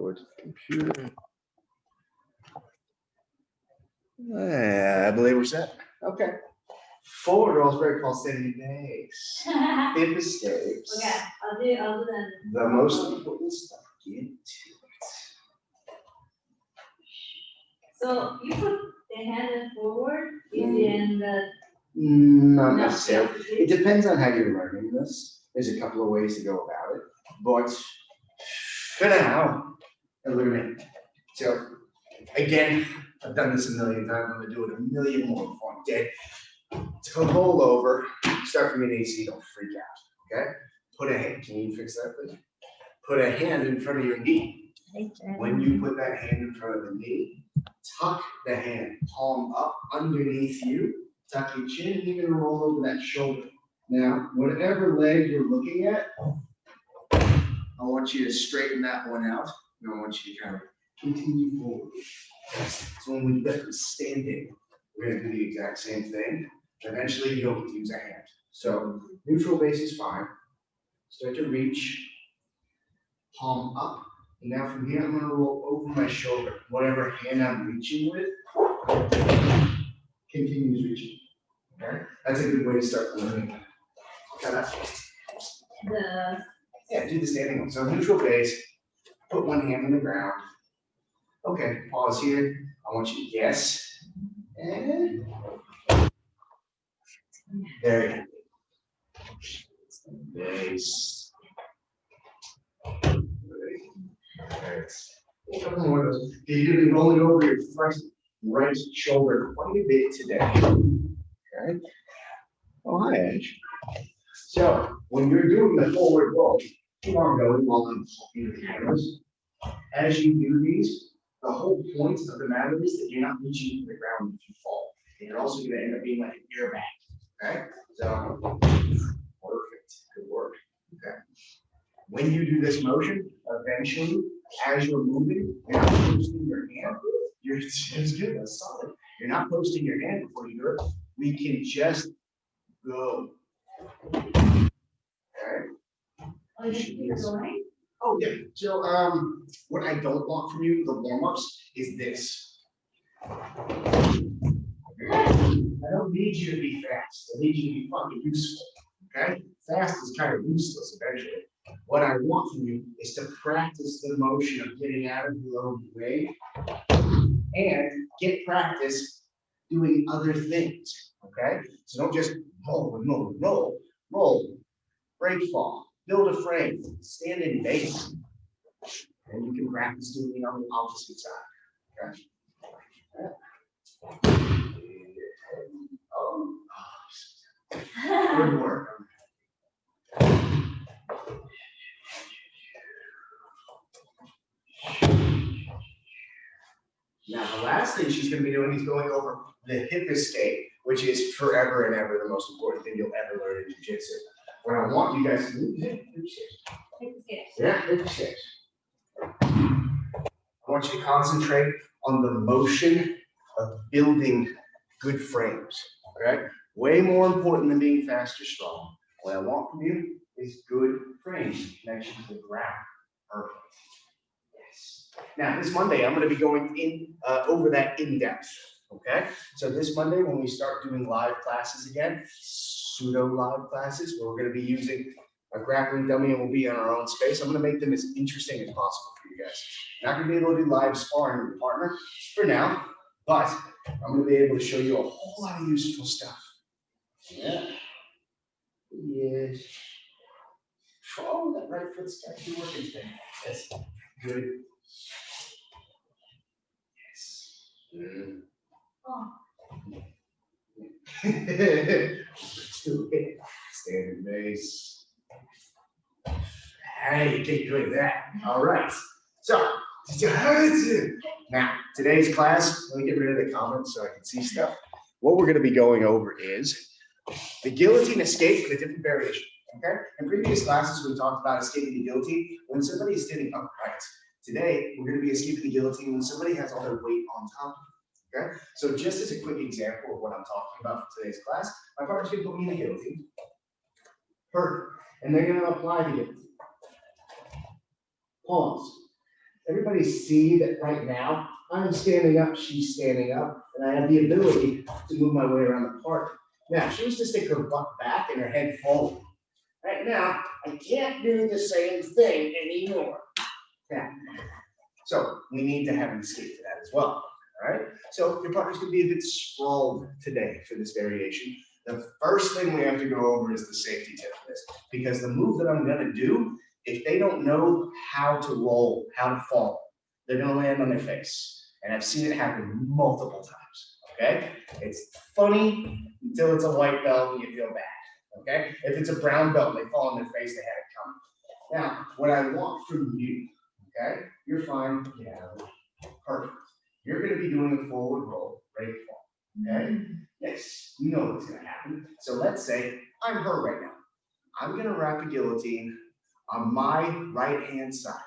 Go to the computer. I believe we're set. Okay. Forward rolls, very called standing base. Hip escapes. Okay, I'll do that. The most important stuff. Get to it. So you put the hand forward and the. Not necessarily. It depends on how you're learning this. There's a couple of ways to go about it. But for now, look at me. So again, I've done this a million times. I'm gonna do it a million more before I'm dead. To roll over, start from an AC, don't freak out. Okay? Put a hand, can you fix that please? Put a hand in front of your knee. When you put that hand in front of the knee, tuck the hand, palm up underneath you, tuck your chin, you're gonna roll over that shoulder. Now, whatever leg you're looking at, I want you to straighten that one out, and I want you to kind of continue forward. So when we get to standing, we're gonna do the exact same thing. Eventually, you don't get to use a hand. So neutral base is fine. Start to reach, palm up. And now from here, I'm gonna roll over my shoulder. Whatever hand I'm reaching with, continues reaching. Okay? That's a good way to start learning. Yeah, do the standing one. So neutral base, put one hand on the ground. Okay, pause here. I want you to guess. And there you go. Base. A couple more of those. You're going to be rolling over your first right shoulder quite a bit today. Okay. Oh, hi, Ash. So when you're doing the forward roll, keep on going while I'm talking to the cameras. As you do these, the whole point of the matter is that you're not reaching to the ground if you fall. And you're also going to end up being like an airbag. Okay? So perfect. Good work. Okay. When you do this motion, eventually, as you're moving, you're not posting your hand. You're just good. That's solid. You're not posting your hand before you do it. We can just go. Okay. Oh, you should be going? Oh yeah. So what I don't want from you, the warm-ups, is this. I don't need you to be fast. I need you to be fucking useful. Okay? Fast is kind of useless eventually. What I want from you is to practice the motion of getting out of your own way and get practice doing other things. Okay? So don't just roll, break fall, build a frame, stand in base. And you can practice doing it on the opposite side. Okay? Good work. Now, the last thing she's going to be doing is going over the hip escape, which is forever and ever the most important thing you'll ever learn in jiu-jitsu. What I want you guys to do is hip escapes. Yeah, hip escapes. I want you to concentrate on the motion of building good frames. Okay? Way more important than being fast or strong. What I want from you is good frames, connection to the ground. Perfect. Yes. Now, this Monday, I'm going to be going in over that in depth. Okay? So this Monday, when we start doing live classes again, pseudo live classes, where we're going to be using a grappling dummy and we'll be in our own space, I'm going to make them as interesting as possible for you guys. Not going to be able to do live sparring with your partner for now, but I'm going to be able to show you a whole lot of useful stuff. Yeah. Yes. Oh, that right foot's actually working today. That's good. Yes. Mm. Oh. Let's do it. Standing base. Hey, get good at that. All right. So, now, today's class, let me get rid of the comments so I can see stuff. What we're going to be going over is the guillotine escape with a different variation. Okay? In previous classes, we talked about escaping the guillotine when somebody is standing upright. Today, we're going to be escaping the guillotine when somebody has all their weight on top of them. Okay? So just as a quick example of what I'm talking about for today's class, my partner's going to put me in the guillotine. Perfect. And they're going to apply the guillotine. Pause. everybody see that right now, I'm standing up, she's standing up, and I have the ability to move my way around the park. Now, she was to stick her butt back and her head forward. Right now, I can't do the same thing anymore. Yeah. So we need to have an escape to that as well. All right. So your partner's gonna be a bit sprawled today for this variation. The first thing we have to go over is the safety tip for this, because the move that I'm gonna do, if they don't know how to roll, how to fall, they're gonna land on their face. And I've seen it happen multiple times. Okay. It's funny until it's a white belt and you feel bad. Okay. If it's a brown belt and they fall on their face, they had it coming. Now, what I want from you, okay, you're fine, yeah, perfect. You're going to be doing a forward roll, break fall, okay? Yes, you know what's going to happen. So let's say I'm her right now. I'm going to wrap a guillotine on my right-hand side,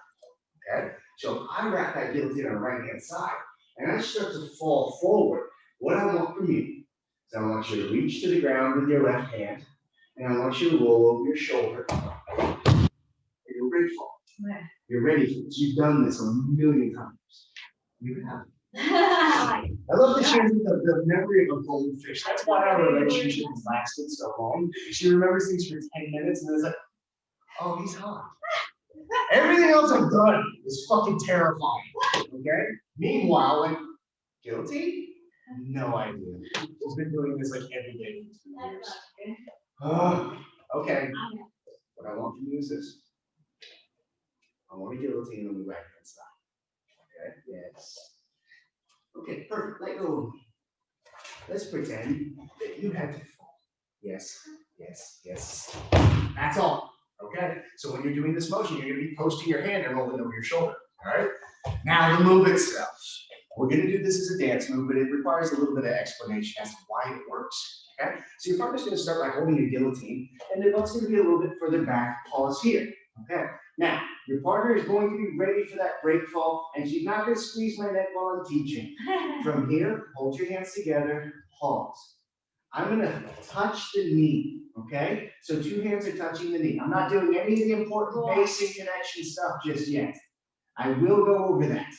okay? So I wrap that guillotine on the right-hand side, and I start to fall forward. What I want from you is I want you to reach to the ground with your left hand, and I want you to roll over your shoulder. You're grateful. Right. You're ready for this. You've done this a million times. You have. I love that she has the memory of a goldfish. That's why our relationship has lasted so long. She remembers things for 10 minutes and then it's like, oh, he's hot. Everything else I've done is fucking terrifying. Okay? Meanwhile, like, guilty? No idea. She's been doing this like every day for 2 years. Okay. What I want from you is this. I want a guillotine on the right hand side. Okay? Yes. Okay, perfect. Let go of me. Let's pretend that you had to fall. Yes, yes, yes. That's all. Okay? So when you're doing this motion, you're going to be posting your hand and rolling over your shoulder. All right? Now the move itself. We're going to do this as a dance move, but it requires a little bit of explanation as to why it works. Okay? So your partner's going to start by holding a guillotine, and their butt's going to be a little bit further back. Pause here. Okay? Now, your partner is going to be ready for that break fall, and she's not going to squeeze my neck while I'm teaching. From here, hold your hands together, pause. I'm going to touch the knee, okay? So 2 hands are touching the knee. I'm not doing any of the important basic connection stuff just yet. I will go over that.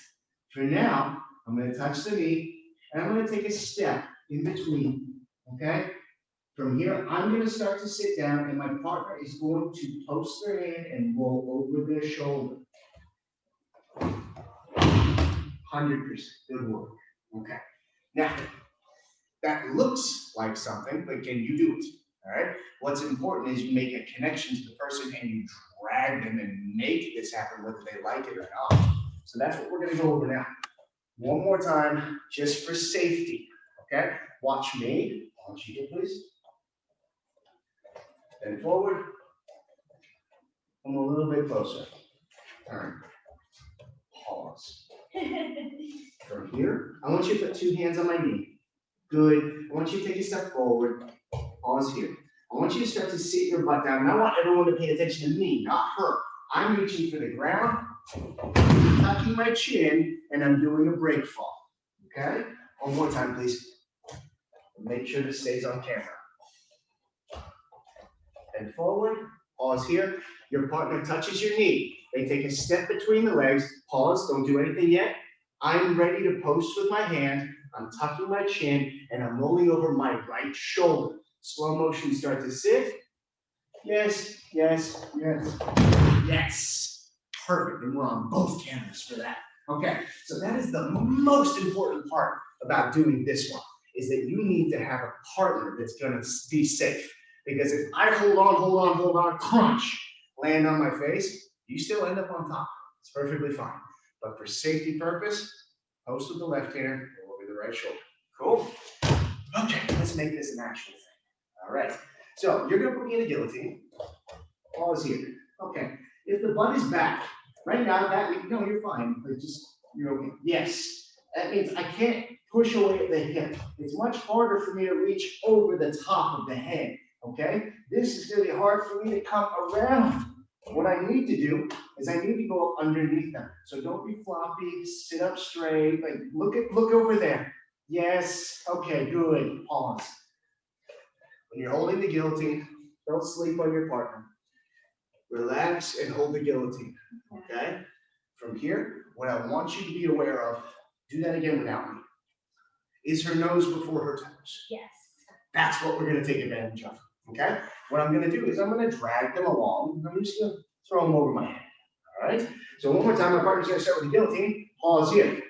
For now, I'm going to touch the knee, and I'm going to take a step in between, okay? From here, I'm going to start to sit down, and my partner is going to post their hand and roll over their shoulder. 100%. Good work. Okay. Now, that looks like something, but can you do it? All right. What's important is you make a connection to the person and you drag them and make this happen, whether they like it or not. So that's what we're going to go over now. One more time, just for safety. Okay. Watch me. Watch you, please. Then forward. Come a little bit closer. Turn. Pause. From here, I want you to put 2 hands on my knee. Good. I want you to take a step forward. Pause here. I want you to start to sit your butt down. And I want everyone to pay attention to me, not her. I'm reaching for the ground, tucking my chin, and I'm doing a break fall. Okay? One more time, please. Make sure this stays on camera. And forward. Pause here. Your partner touches your knee. They take a step between the legs. Pause. Don't do anything yet. I'm ready to post with my hand. I'm tucking my chin, and I'm rolling over my right shoulder. Slow motion, start to sit. Yes, yes, yes, yes. Perfect, and we're on both cameras for that. Okay, so that is the most important part about doing this one, is that you need to have a partner that's gonna be safe. Because if I hold on, crunch, land on my face, you still end up on top. It's perfectly fine. But for safety purpose, post with the left hand, over the right shoulder. Cool? Okay, let's make this an actual thing. All right. So you're gonna put me in a guillotine. Pause here. Okay. If the butt is back, right now, no, you're fine. Like you're okay. Yes. That means I can't push away at the hip. It's much harder for me to reach over the top of the head. Okay? This is gonna be hard for me to come around. What I need to do is I need to go up underneath them. So don't be floppy, sit up straight, like look over there. Yes, okay, good, pause. When you're holding the guillotine, don't sleep on your partner. Relax and hold the guillotine, okay? From here, what I want you to be aware of, do that again without me, is her nose before her toes. Yes. That's what we're gonna take advantage of, okay? What I'm gonna do is I'm gonna drag them along. I'm just gonna throw them over my head, all right? So one more time, my partner's gonna start with the guillotine, pause here.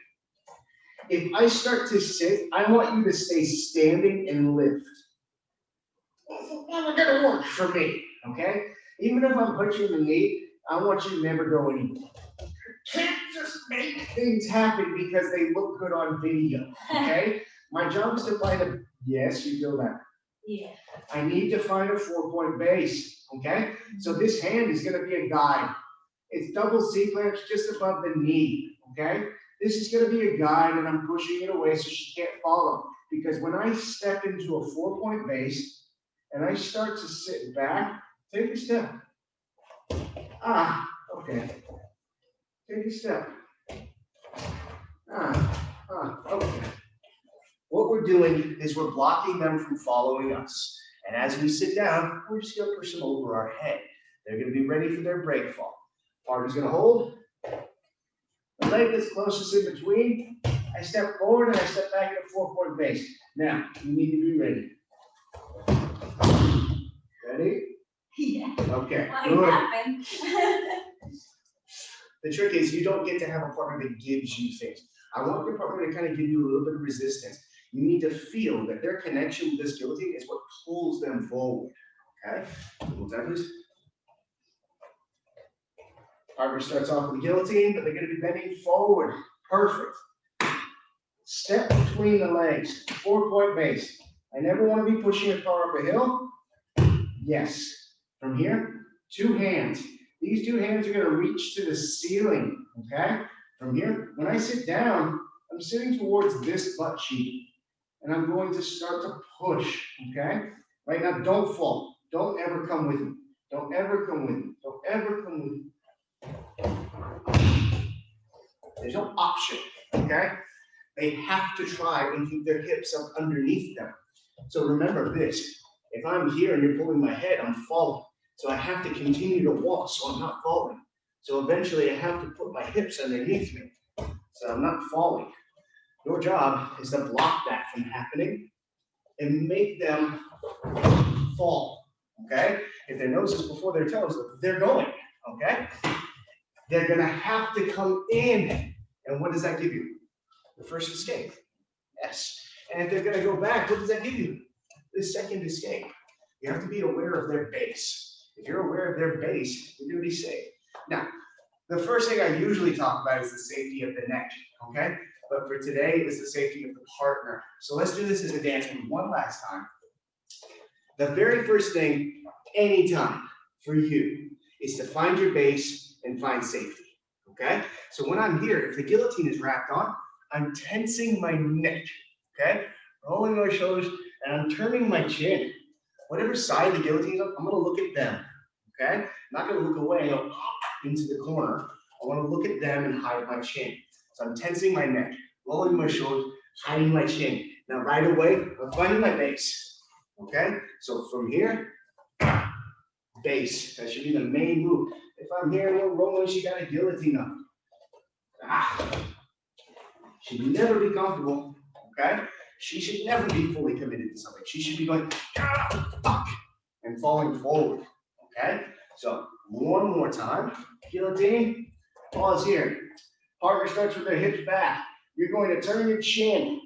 If I start to sit, I want you to stay standing and lift. It's never gonna work for me, okay? Even if I'm pushing the knee, I want you to never go anywhere. Can't just make things happen because they look good on video, okay? My job is to find a, yes, you feel that. Yeah. I need to find a 4-point base, okay? So this hand is gonna be a guide. It's double C-clamps just above the knee, okay? This is gonna be a guide and I'm pushing it away so she can't follow. Because when I step into a 4-point base and I start to sit back, take a step. Okay. Take a step. Okay. What we're doing is we're blocking them from following us. And as we sit down, we're just gonna push them over our head. They're gonna be ready for their break fall. Partner's gonna hold. The leg that's closest in between. I step forward and I step back in a 4-point base. Now, you need to be ready. Ready? Yeah. Okay, What good. happened? The trick is you don't get to have a partner that gives you things. I want your partner to kind of give you a little bit of resistance. You need to feel that their connection with this guillotine is what pulls them forward. Okay? One more time, please. Partner starts off with the guillotine, but they're going to be bending forward. Perfect. Step between the legs. 4-point base. I never want to be pushing a car up a hill. Yes. From here, 2 hands. These 2 hands are going to reach to the ceiling. Okay? From here, when I sit down, I'm sitting towards this butt cheek. And I'm going to start to push. Okay? Right now, don't fall. Don't ever come with me. Don't ever come with me. Don't ever come with me. There's no option, okay? They have to try and keep their hips up underneath them. So remember this, if I'm here and you're pulling my head, I'm falling. So I have to continue to walk so I'm not falling. So eventually I have to put my hips underneath me so I'm not falling. Your job is to block that from happening and make them fall, okay? If their nose is before their toes, they're going, okay? They're gonna have to come in. And what does that give you? The first escape. Yes. And if they're gonna go back, what does that give you? The second escape. You have to be aware of their base. If you're aware of their base, you're gonna be safe. Now, the first thing I usually talk about is the safety of the neck, okay? But for today, it's the safety of the partner. So let's do this as a dance move one last time. The very first thing, anytime, for you, is to find your base and find safety, okay? So when I'm here, if the guillotine is wrapped on, I'm tensing my neck, okay? Rolling my shoulders, and I'm turning my chin. Whatever side the guillotine is on, I'm gonna look at them, okay? I'm not gonna look away and go into the corner. I wanna look at them and hide my chin. So I'm tensing my neck, rolling my shoulders, hiding my chin. Now right away, I'm finding my base, okay? So from here, base, that should be the main move. If I'm here and you're rolling, she got a guillotine up. Should never be comfortable, okay? She should never be fully committed to something. She should be going, fuck, and falling forward, okay? So one more time, guillotine, pause here. Partner starts with their hips back. You're going to turn your chin.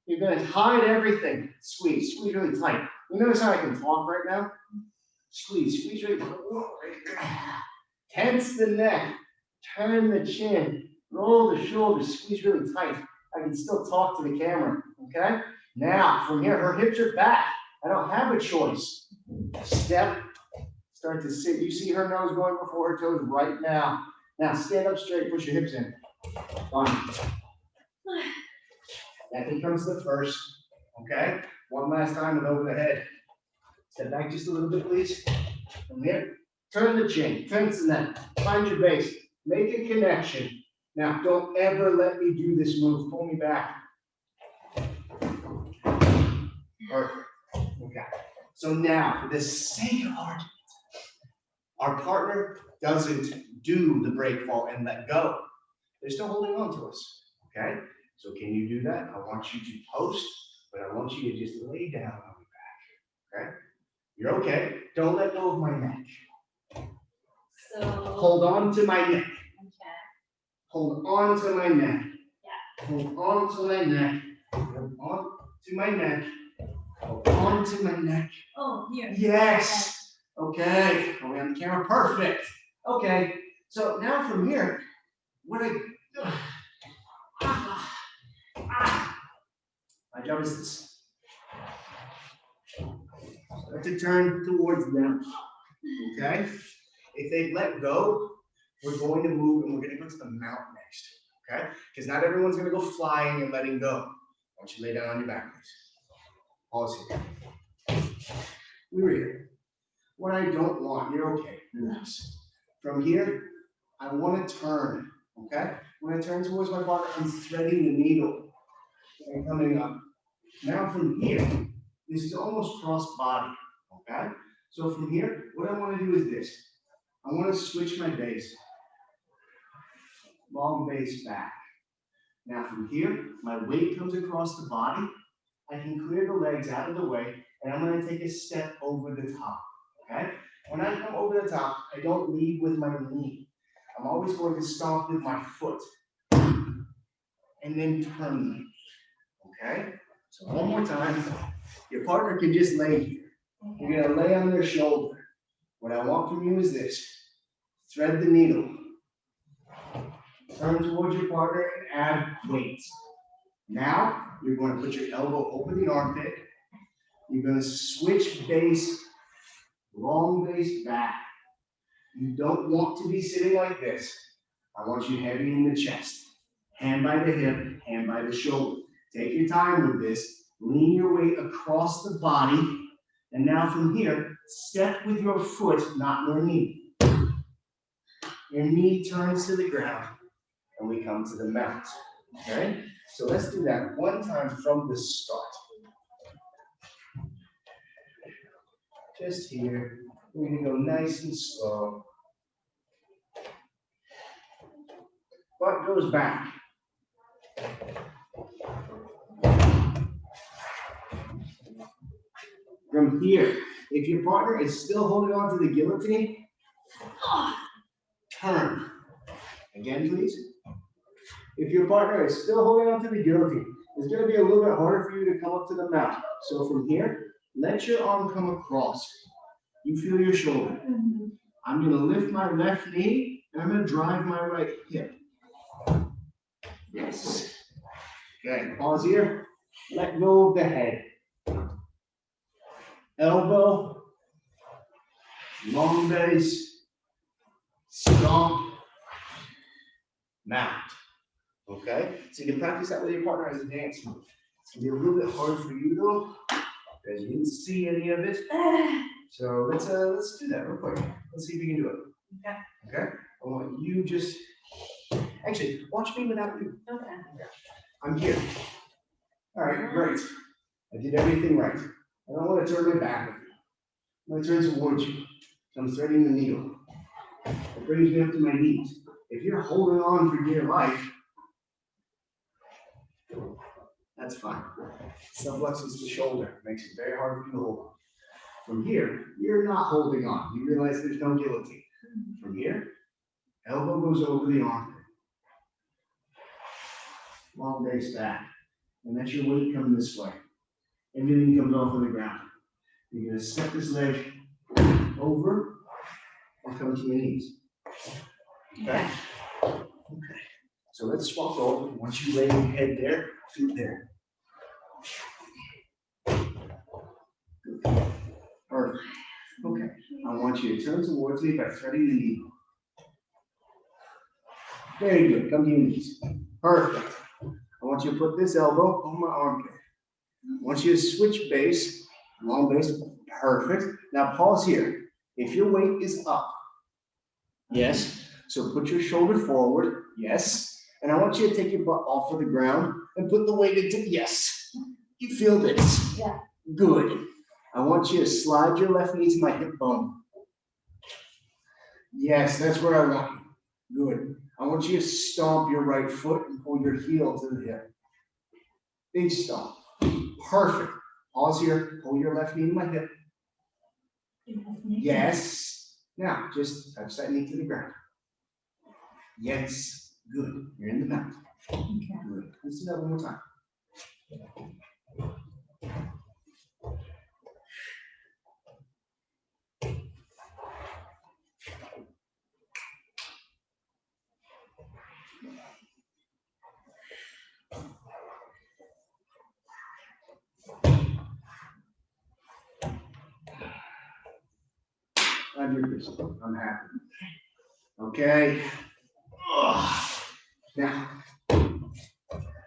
You're going to hide everything. Squeeze really tight. You notice how I can talk right now? Squeeze really tight. Tense the neck, turn the chin, roll the shoulders, squeeze really tight. I can still talk to the camera, okay? Now, from here, her hips are back. I don't have a choice. Step, start to sit. You see her nose going before her toes right now. Now, stand up straight, push your hips in. Fine. That becomes the first, okay? One last time and over the head. Step back just a little bit, please. From here, turn the chin, tense the neck, find your base, make a connection. Now, don't ever let me do this move. Pull me back. Perfect. Okay. So now, for the sake of argument, our partner doesn't do the break fall and let go. they're still holding on to us, okay? So can you do that? I want you to post, but I want you to just lay down on your back, okay? You're okay. Don't let go of my neck. So. Hold on to my neck. Okay. Hold on to my neck. Yeah. Hold on to my neck. Hold on to my neck. Hold on to my neck. Oh, here. Yes. Okay. Are we on the camera? Perfect. Okay. So now from here, what my job is this. Start to turn towards them. Okay? If they let go, we're going to move and we're going to go to the mount next. Okay? Because not everyone's going to go flying and letting go. I want you to lay down on your back, please. Pause here. We were here. What I don't want, you're okay. Relax. From here, I want to turn. Okay? When I turn towards my partner, I'm threading the needle and coming up. Now from here, this is almost cross body. Okay? So from here, what I want to do is this. I want to switch my base. Long base back. Now from here, my weight comes across the body. I can clear the legs out of the way, and I'm going to take a step over the top. Okay? When I come over the top, I don't lead with my knee. I'm always going to stomp with my foot. And then turn them. Okay? So one more time. Your partner can just lay here. You're going to lay on their shoulder. What I want from you is this. Thread the needle. Turn towards your partner and add weight. Now, you're going to put your elbow over the armpit. You're going to switch base, long base back. You don't want to be sitting like this. I want you heavy in the chest. Hand by the hip, hand by the shoulder. Take your time with this. Lean your weight across the body. And now from here, step with your foot, not your knee. Your knee turns to the ground, and we come to the mount. Okay? So let's do that one time from the start. Just here. We're going to go nice and slow. Butt goes back. From here, if your partner is still holding on to the guillotine, turn. Again, please. If your partner is still holding on to the guillotine, it's going to be a little bit harder for you to come up to the mount. So from here, let your arm come across. You feel your shoulder. I'm going to lift my left knee, and I'm going to drive my right hip. Yes. Okay, pause here. Let go of the head. Elbow, long base, stomp, mount. Okay? So you can practice that with your partner as a dance move. It's going to be a little bit hard for you though, because you didn't see any of it. So let's do that real quick. Let's see if you can do it. Okay. Okay? I want you just actually watch me without you. Okay. I'm here. All right, great. I did everything right. I don't want to turn my back on you. I'm going to turn towards you. So I'm threading the needle. It brings me up to my knees. If you're holding on for dear life, that's fine. Subluxes the shoulder. Makes it very hard for you to hold on. From here, you're not holding on. You realize there's no guillotine. From here, elbow goes over the armpit. Long base back. And let your weight come this way. Everything comes off of the ground. You're going to step this leg over and come to your knees. Okay? Okay. So let's swap over. Once you lay your head there, feet there. Good. Perfect. Okay. I want you to turn towards me by threading the needle. Very good. Come to your knees. Perfect. I want you to put this elbow on my armpit. I want you to switch base, long base. Perfect. Now pause here. If your weight is up, yes. So put your shoulder forward, yes. And I want you to take your butt off of the ground and put the weight into, yes. You feel this? Yeah. Good. I want you to slide your left knee to my hip bone. Yes, that's where I want you. Good. I want you to stomp your right foot and pull your heel to the hip. Big stomp. Perfect. Pause here. Pull your left knee to my hip. Yes. Now, just touch that knee to the ground. Yes. Good. You're in the mount. Good. Let's do that one more time. I'm happy. Okay. Now,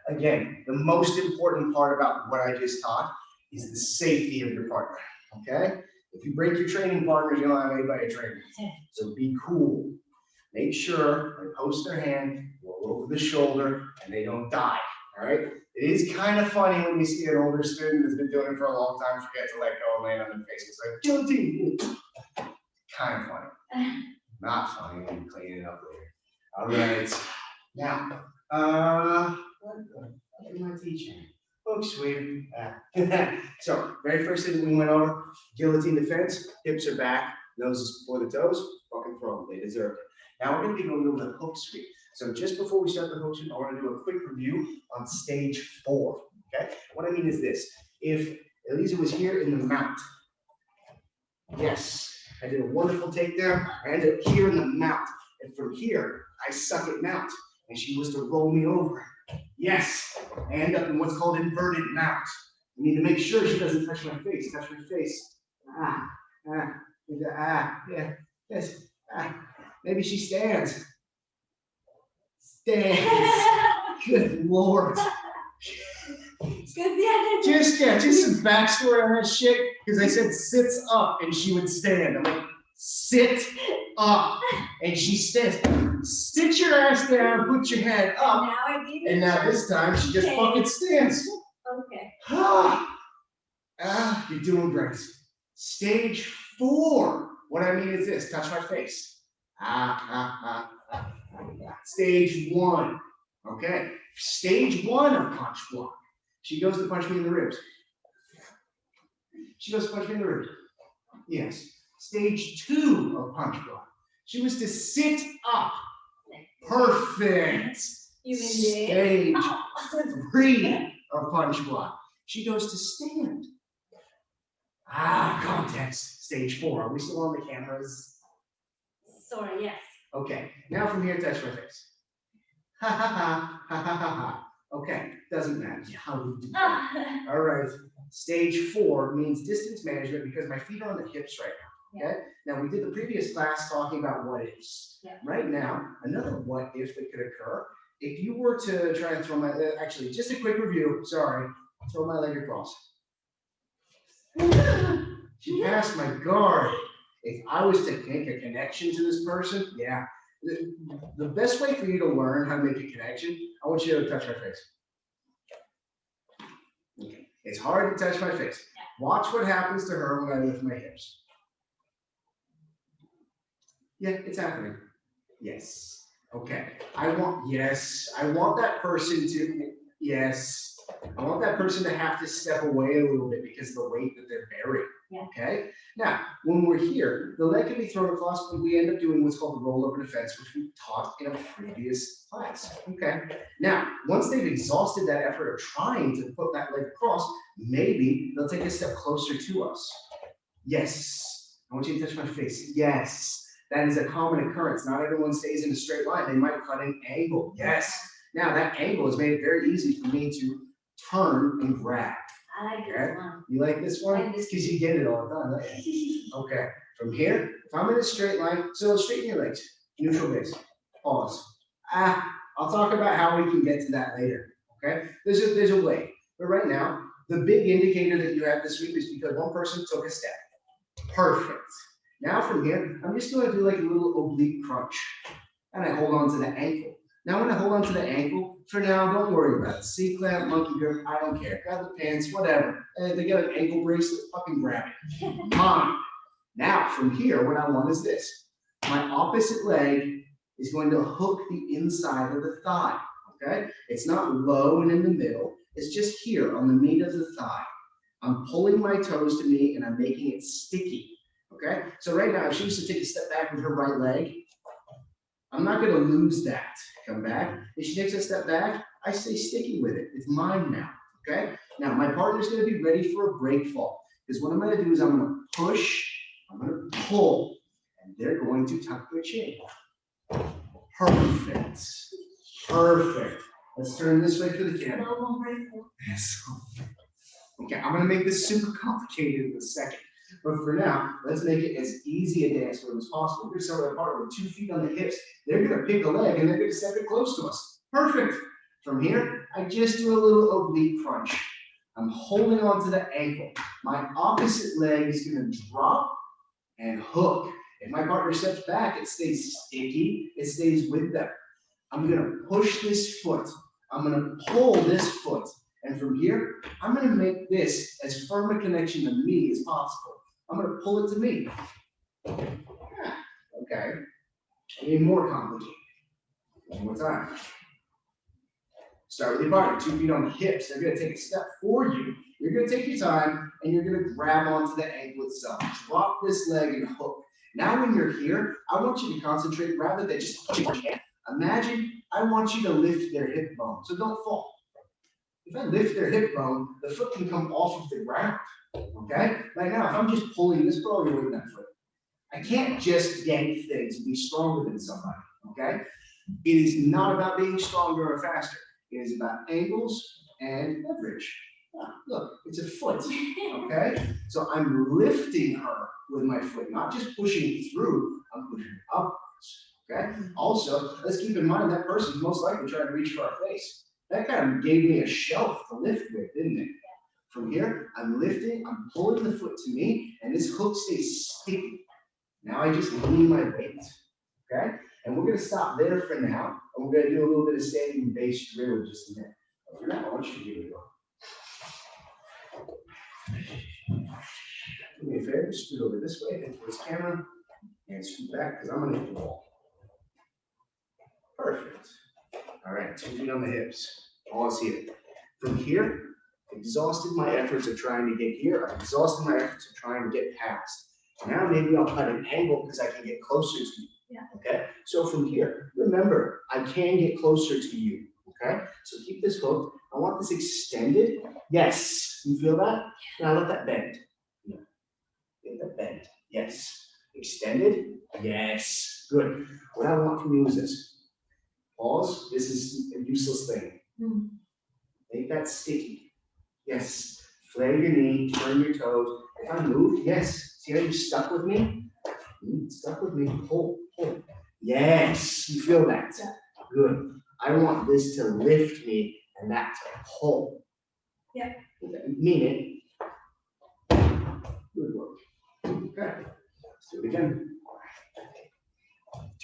again, the most important part about what I just taught is the safety of your partner. Okay? If you break your training partners, you don't have anybody to train. So be cool. Make sure they post their hand, roll over the shoulder, and they don't die. All right? It is kind of funny when you see an older student that's been doing it for a long time forget to let go and land on their face. It's like, guillotine. Kind of funny. Not funny when you clean it up later. All right. Now, what am I teaching? Oh, sweet. So, very first thing we went over, guillotine defense, hips are back, nose is before the toes, fucking throw them, they deserve it. Now we're going to go into the hook sweep. So just before we start the hook sweep, I want to do a quick review on stage 4, okay? What I mean is this, if Elisa was here in the mount, yes, I did a wonderful takedown, I ended up here in the mount, and from here, I suck it mount, and she was to roll me over. Yes, I end up in what's called inverted mount. We need to make sure she doesn't touch my face, yeah, yes, maybe she stands. Good Lord. Just some backstory on that shit, because I said sits up and she would stand. I'm like, sit up, and she stands. Sit your ass down, put your head up, and now this time she just fucking stands. Okay. You're doing great. Stage 4. What I mean is this, touch my face. Stage 1. Okay. Stage 1 of punch block. She goes to punch me in the ribs. She goes to punch me in the ribs. Yes. Stage 2 of punch block. She was to sit up. Perfect. Stage 3 of punch block. She goes to stand. Context. Stage 4. Are we still on the cameras? Sorry, yes. Okay. Now from here, touch my face. Ha ha ha ha ha ha ha. Okay. Doesn't matter how we do that. All right. Stage 4 means distance management because my feet are on the hips right now. Okay. Now we did the previous class talking about what ifs. Yeah. Right now, another what if that could occur. If you were to try and throw my, actually, just a quick review. Sorry. Throw my leg across. She passed my guard. If I was to make a connection to this person, yeah. The best way for you to learn how to make a connection, I want you to touch my face. Okay. It's hard to touch my face. Watch what happens to her when I lift my hips. Yeah, it's happening. Yes. Okay. I want that person to, yes. I want that person to have to step away a little bit because of the weight that they're bearing. Yeah. Okay. Now, when we're here, the leg can be thrown across, but we end up doing what's called the rollover defense, which we taught in a previous class. Okay. Now, once they've exhausted that effort of trying to put that leg across, maybe they'll take a step closer to us. Yes. I want you to touch my face. Yes. That is a common occurrence. Not everyone stays in a straight line. They might cut an angle. Yes. Now, that angle has made it very easy for me to turn and grab. I like this one. You like this one? It's because you get it all the time, right? Okay. From here, if I'm in a straight line, so straighten your legs. Neutral base. Pause. I'll talk about how we can get to that later. Okay? There's a way. But right now, the big indicator that you have this week is because one person took a step. Perfect. Now from here, I'm just going to do like a little oblique crunch. And I hold on to the ankle. Now when I hold on to the ankle, for now, don't worry about it. C-clamp, monkey grip, I don't care. Grab the pants, whatever. They got an ankle bracelet, fucking grab it. Now from here, what I want is this. My opposite leg is going to hook the inside of the thigh, okay? It's not low and in the middle, it's just here on the meat of the thigh. I'm pulling my toes to me and I'm making it sticky, okay? So right now, if she was to take a step back with her right leg, I'm not gonna lose that. Come back. If she takes a step back, I stay sticky with it. It's mine now, okay? Now, my partner's gonna be ready for a break fall, because what I'm gonna do is I'm gonna push, I'm gonna pull, and they're going to tuck their chin. Perfect. Perfect. Let's turn this way for the camera. Yes. Okay, I'm gonna make this super complicated in a second. But for now, let's make it as easy a dance move as possible. We're gonna start with a partner with 2 feet on the hips. They're gonna pick a leg and they're gonna step it close to us. Perfect. From here, I just do a little oblique crunch. I'm holding on to the ankle. My opposite leg is gonna drop and hook. If my partner steps back, it stays sticky, it stays with them. I'm gonna push this foot. I'm gonna pull this foot. And from here, I'm gonna make this as firm a connection to me as possible. I'm gonna pull it to me. Yeah, okay. I need more complicated. One more time. Start with your partner, 2 feet on the hips. They're gonna take a step for you. You're gonna take your time and you're gonna grab onto the ankle itself. Drop this leg and hook. Now when you're here, I want you to concentrate rather than just pushing your hand. Imagine I want you to lift their hip bone, so don't fall. If I lift their hip bone, the foot can come off of the ground, okay? Right now, if I'm just pulling this ball, you're with that foot. I can't just yank things and be stronger than somebody, okay? It is not about being stronger or faster. It is about angles and leverage. Look, it's a foot, okay? So I'm lifting her with my foot, not just pushing through, I'm pushing upwards, okay? Also, let's keep in mind that person's most likely trying to reach for our face. That kind of gave me a shelf to lift with, didn't it? From here, I'm lifting, I'm pulling the foot to me, and this hook stays sticky. Now I just lean my weight, okay? And we're gonna stop there for now, and we're gonna do a little bit of standing base drill in just a minute. But for now, I want you to give it a go. Do me a favor, scoot over this way, head towards the camera, and scoot back, because I'm gonna hit the wall. Perfect. All right, 2 feet on the hips. Pause here. From here, exhausted my efforts of trying to get here. I've exhausted my efforts of trying to get past. Now maybe I'll cut an angle because I can get closer to you. Yeah. Okay? So from here, remember, I can get closer to you. Okay? So keep this hooked. I want this extended. Yes. You feel that? Now let that bend. Yeah. Let that bend. Yes. Extended. Yes. Good. What I want from you is this. Pause. This is a useless thing. Make that sticky. Yes. Flare your knee, turn your toes. If I move, yes. See how you're stuck with me? Stuck with me. Pull, pull. Yes. You feel that? Good. I want this to lift me and that to pull. Yeah. Mean it. Good work. Okay. Let's do it again.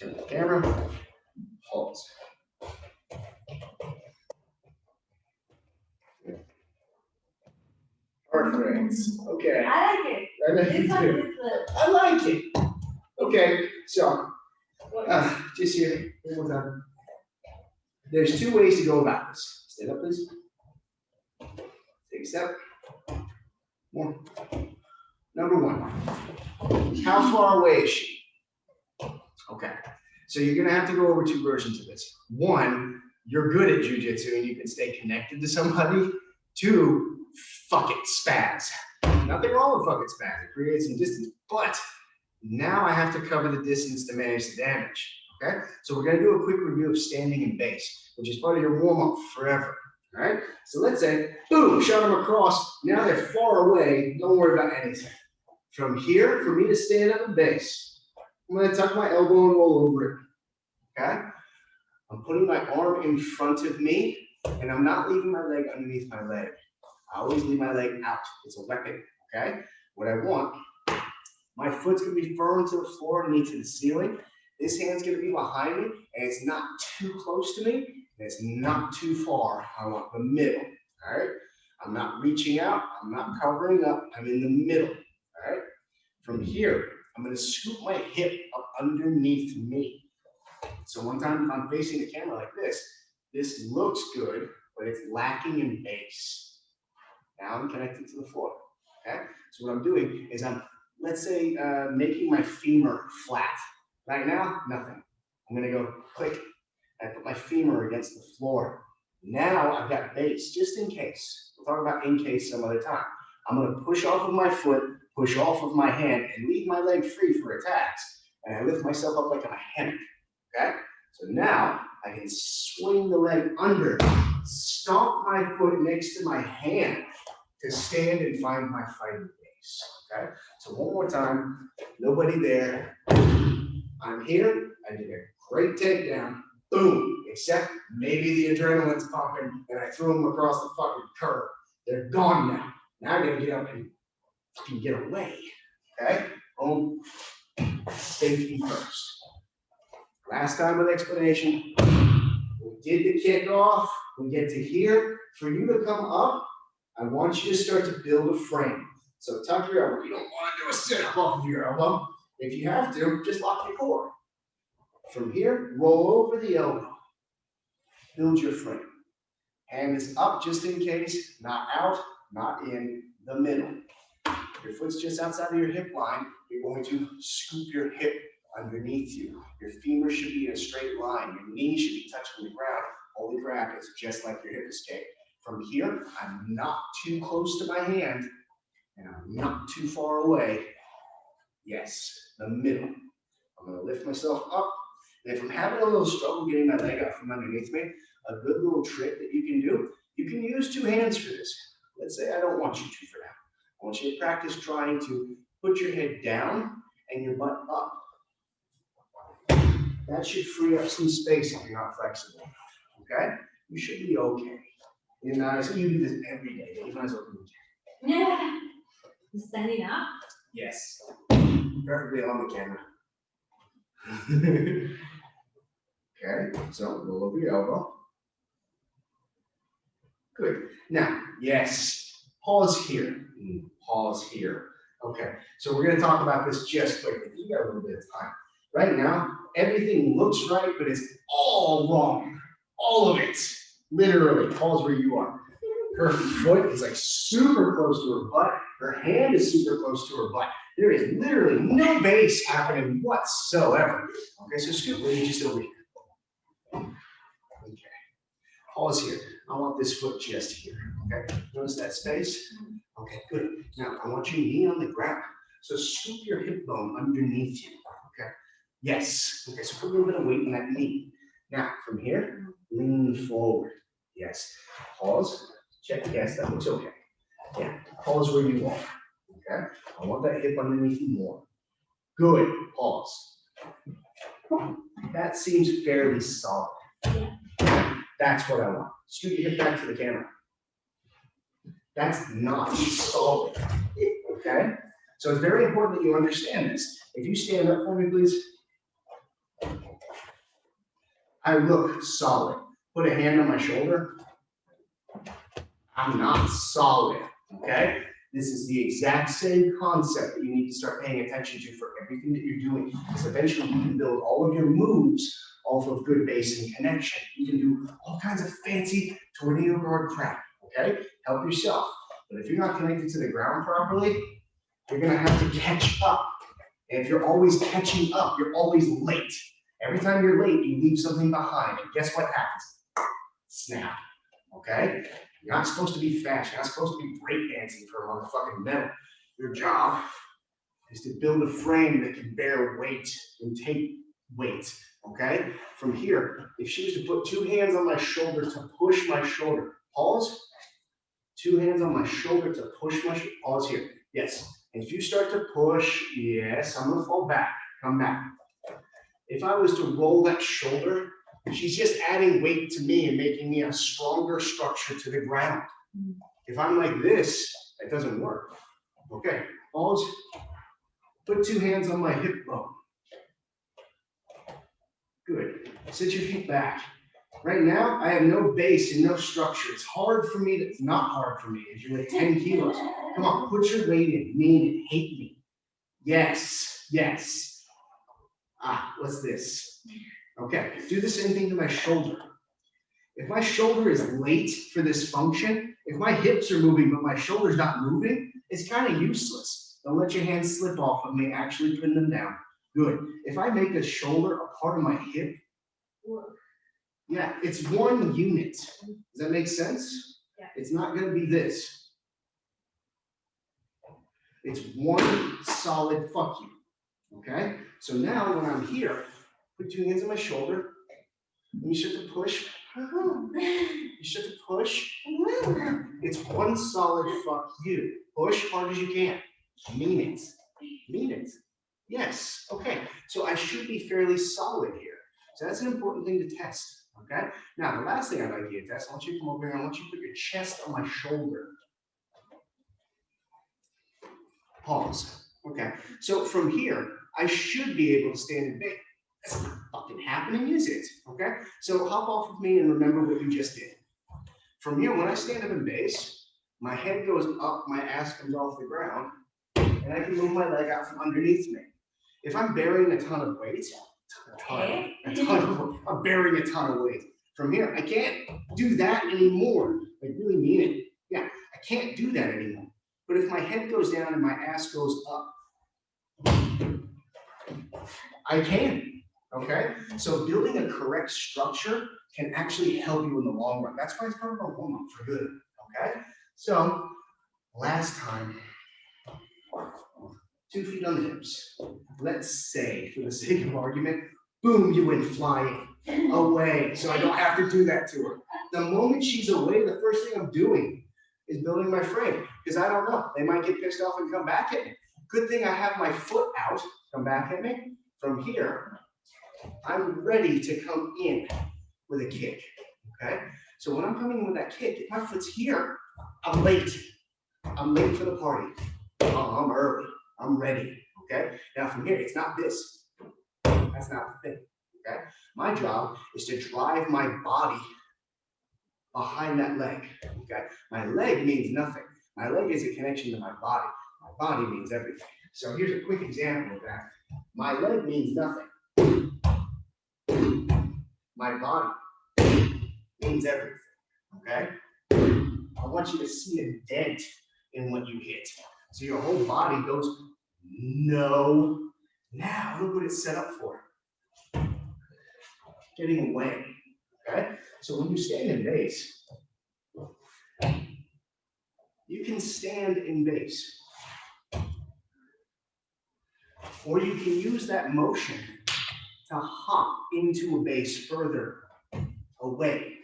Turn the camera. Pause. Perfect. Okay. I like it. I like This it one too. is the. I like it. Okay, so just here, one more time. There's 2 ways to go about this. Stand up, please. Take a step. More. Number 1. How far away is she? Okay. So you're gonna have to go over 2 versions of this. 1, you're good at jiu-jitsu and you can stay connected to somebody. 2, fuck it, spaz. Nothing wrong with fucking spaz. It creates some distance, but now I have to cover the distance to manage the damage. Okay? So we're gonna do a quick review of standing and base, which is part of your warm-up forever. All right? So let's say, boom, shot them across. Now they're far away. Don't worry about anything. From here, for me to stand up in base, I'm gonna tuck my elbow and roll over it. Okay? I'm putting my arm in front of me, and I'm not leaving my leg underneath my leg. I always leave my leg out. It's a weapon, okay? What I want, my foot's gonna be firm to the floor and knee to the ceiling. This hand's gonna be behind me, and it's not too close to me, and it's not too far. I want the middle, all right? I'm not reaching out, I'm not covering up, I'm in the middle, all right? From here, I'm gonna scoop my hip up underneath me. So one time if I'm facing the camera like this looks good, but it's lacking in base. Now I'm connected to the floor, okay? So what I'm doing is let's say, making my femur flat. Right now, nothing. I'm gonna go click, and I put my femur against the floor. Now I've got base, just in case. We'll talk about in case some other time. I'm gonna push off of my foot, push off of my hand, and leave my leg free for attacks. And I lift myself up like I'm a hammock, okay? So now I can swing the leg under, stomp my foot next to my hand to stand and find my fighting base, okay? So one more time, nobody there. I'm here, I did a great takedown, boom, except maybe the adrenaline's pumping and I threw them across the fucking curb. They're gone now. Now I gotta get up and fucking get away, okay? Boom, safety first. Last time with explanation, we did the kickoff, we get to here. For you to come up, I want you to start to build a frame. So tuck your elbow. You don't want to do a sit-up off of your elbow. If you have to, just lock your core. From here, roll over the elbow. Build your frame. Hand is up just in case, not out, not in the middle. Your foot's just outside of your hip line. You're going to scoop your hip underneath you. Your femur should be in a straight line. Your knee should be touching the ground. Holy crap, it's just like your hip escape. From here, I'm not too close to my hand, and I'm not too far away. Yes, the middle. I'm gonna lift myself up, and if I'm having a little struggle getting my leg out from underneath me, a good little trick that you can do, you can use two hands for this. Let's say I don't want you to for now. I want you to practice trying to put your head down and your butt up. That should free up some space if you're not flexible enough, okay? You should be okay. You know, I say you do this every day, but you might as well do it. Yeah. Standing up? Yes. Preferably on the camera. Okay, so roll over your elbow. Good. Now, yes, pause here. Pause here. Okay, so we're going to talk about this just quickly. You got a little bit of time. Right now, everything looks right, but it's all wrong. All of it. Literally. Pause where you are. Her foot is like super close to her butt. Her hand is super close to her butt. There is literally no base happening whatsoever. Okay, so scoot really just over here. Okay. Pause here. I want this foot just here. Okay. Notice that space? Okay, good. Now I want your knee on the ground. So scoop your hip bone underneath you. Okay. Yes. Okay, so put a little bit of weight in that knee. Now from here, lean forward. Yes. Pause. Check. Yes, that looks okay. Yeah. Pause where you are. Okay. I want that hip underneath you more. Good. Pause. That seems fairly solid. That's what I want. Scoot your hip back to the camera. That's not solid. Okay? So it's very important that you understand this. If you stand up for me, please. I look solid. Put a hand on my shoulder. I'm not solid. Okay? This is the exact same concept that you need to start paying attention to for everything that you're doing. Because eventually you can build all of your moves off of good base and connection. You can do all kinds of fancy tornado guard crap. Okay? Help yourself. But if you're not connected to the ground properly, you're going to have to catch up. And if you're always catching up, you're always late. Every time you're late, you leave something behind. And guess what happens? Snap. Okay? You're not supposed to be fast. You're not supposed to be breakdancing for a motherfucking medal. Your job is to build a frame that can bear weight and take weight. Okay? From here, if she was to put two hands on my shoulder to push my shoulder, pause. Two hands on my shoulder to push my shoulder. Pause here. Yes. And if you start to push, yes, I'm going to fall back. Come back. If I was to roll that shoulder, she's just adding weight to me and making me a stronger structure to the ground. If I'm like this, it doesn't work. Okay. Pause. Put two hands on my hip bone. Good. Sit your feet back. Right now, I have no base and no structure. It's hard for me. It's not hard for me. If you're like 10 kilos, come on, put your weight in. Mean it. Hate me. Yes. Yes. Ah, what's this? Okay, do the same thing to my shoulder. If my shoulder is late for this function, if my hips are moving but my shoulder's not moving, it's kind of useless. Don't let your hands slip off of me, actually pin them down. Good. If I make a shoulder a part of my hip, yeah, it's one unit. Does that make sense? Yeah. It's not going to be this. It's one solid fuck you. Okay? So now when I'm here, put 2 hands on my shoulder. And you start to push. You start to push. It's one solid fuck you. Push hard as you can. Mean it. Mean it. Yes. Okay. So I should be fairly solid here. So that's an important thing to test. Okay. Now the last thing I'd like you to test, I want you to come over here. I want you to put your chest on my shoulder. Pause. Okay. So from here, I should be able to stand in base. That's not fucking happening, is it? Okay. So hop off with me and remember what you just did. From here, when I stand up in base, my head goes up, my ass comes off the ground, and I can move my leg out from underneath me. If I'm bearing a ton of weight, I'm bearing a ton of weight. From here, I can't do that anymore. I really mean it. Yeah, I can't do that anymore. But if my head goes down and my ass goes up, I can. Okay? So building a correct structure can actually help you in the long run. That's why it's part of a warm-up for good. Okay? So last time, 2 feet on the hips. Let's say, for the sake of argument, boom, you went flying away. So I don't have to do that to her. The moment she's away, the first thing I'm doing is building my frame. Because I don't know. They might get pissed off and come back at me. Good thing I have my foot out, come back at me. From here, I'm ready to come in with a kick. Okay? So when I'm coming in with that kick, if my foot's here, I'm late. I'm late for the party. Oh, I'm early. I'm ready. Okay? Now from here, it's not this. That's not the thing. Okay? My job is to drive my body behind that leg. Okay? My leg means nothing. My leg is a connection to my body. My body means everything. So here's a quick example of that. My leg means nothing. My body means everything. Okay? I want you to see a dent in what you hit. So your whole body goes, no. Now look what it's set up for. Getting away. Okay? So when you stand in base, you can stand in base. Or you can use that motion to hop into a base further away.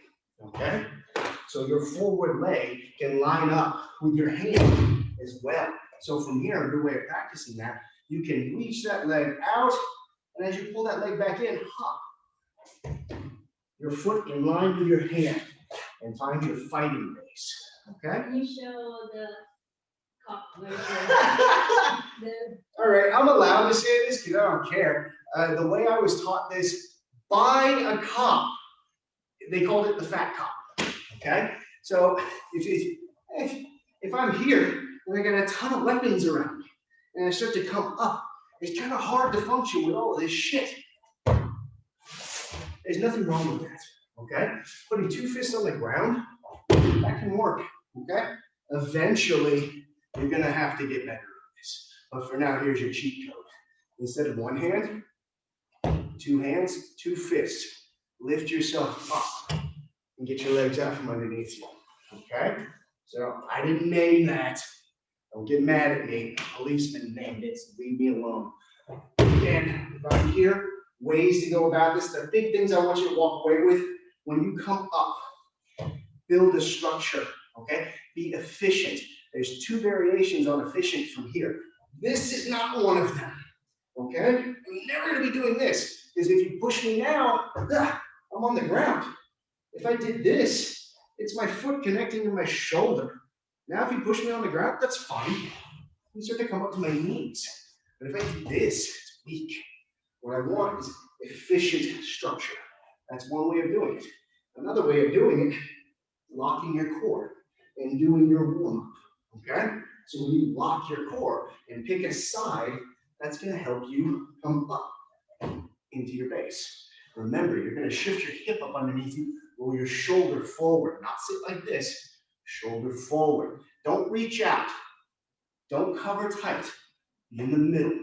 Okay? So your forward leg can line up with your hand as well. So from here, a good way of practicing that, you can reach that leg out, and as you pull that leg back in, hop. Your foot in line with your hand, and find your fighting base. Okay? Can you show the cup version? All right, I'm allowed to say this because I don't care. The way I was taught this by a cop, they called it the fat cop. Okay? So if I'm here and I got a ton of weapons around me and I start to come up, it's kind of hard to function with all of this shit. There's nothing wrong with that. Okay? Putting 2 fists on the ground, that can work. Okay? Eventually, you're gonna have to get better at this. But for now, here's your cheat code. Instead of 1 hand, 2 hands, 2 fists. Lift yourself up and get your legs out from underneath you. Okay? So I didn't name that. Don't get mad at me. A policeman named it, so leave me alone. Again, if I'm here, ways to go about this. The big things I want you to walk away with, when you come up, build a structure, okay? Be efficient. There's 2 variations on efficient from here. This is not one of them, okay? I'm never gonna be doing this, because if you push me now, I'm on the ground. If I did this, it's my foot connecting to my shoulder. Now if you push me on the ground, that's fine. You start to come up to my knees. But if I do this, it's weak. What I want is efficient structure. That's one way of doing it. Another way of doing it, locking your core and doing your warm-up, okay? So when you lock your core and pick a side, that's gonna help you come up into your base. Remember, you're gonna shift your hip up underneath you, roll your shoulder forward, not sit like this, shoulder forward. Don't reach out. Don't cover tight. Be in the middle,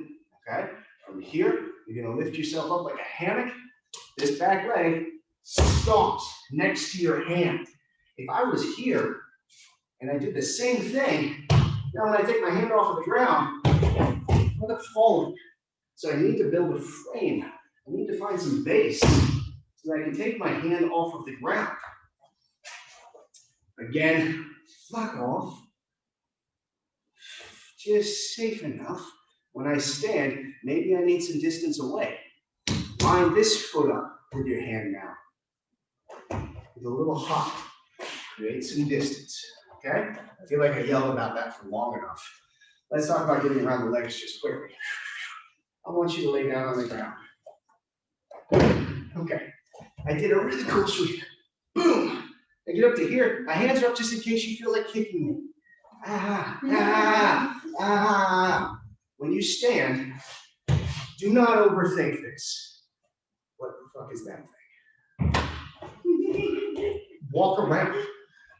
okay? From here, you're gonna lift yourself up like a hammock. This back leg stomps next to your hand. If I was here and I did the same thing, now when I take my hand off of the ground, I'm gonna fall. So I need to build a frame. I need to find some base so that I can take my hand off of the ground. Again, fuck off. Just safe enough. When I stand, maybe I need some distance away. Line this foot up with your hand now. With a little hop. Create some distance. Okay? I feel like I yelled about that for long enough. Let's talk about getting around the legs just quickly. I want you to lay down on the ground. Okay. I did a really cool sweep. Boom! I get up to here. My hands are up just in case you feel like kicking me. Ah, ah, ah. When you stand, do not overthink this. What the fuck is that thing? Walk around.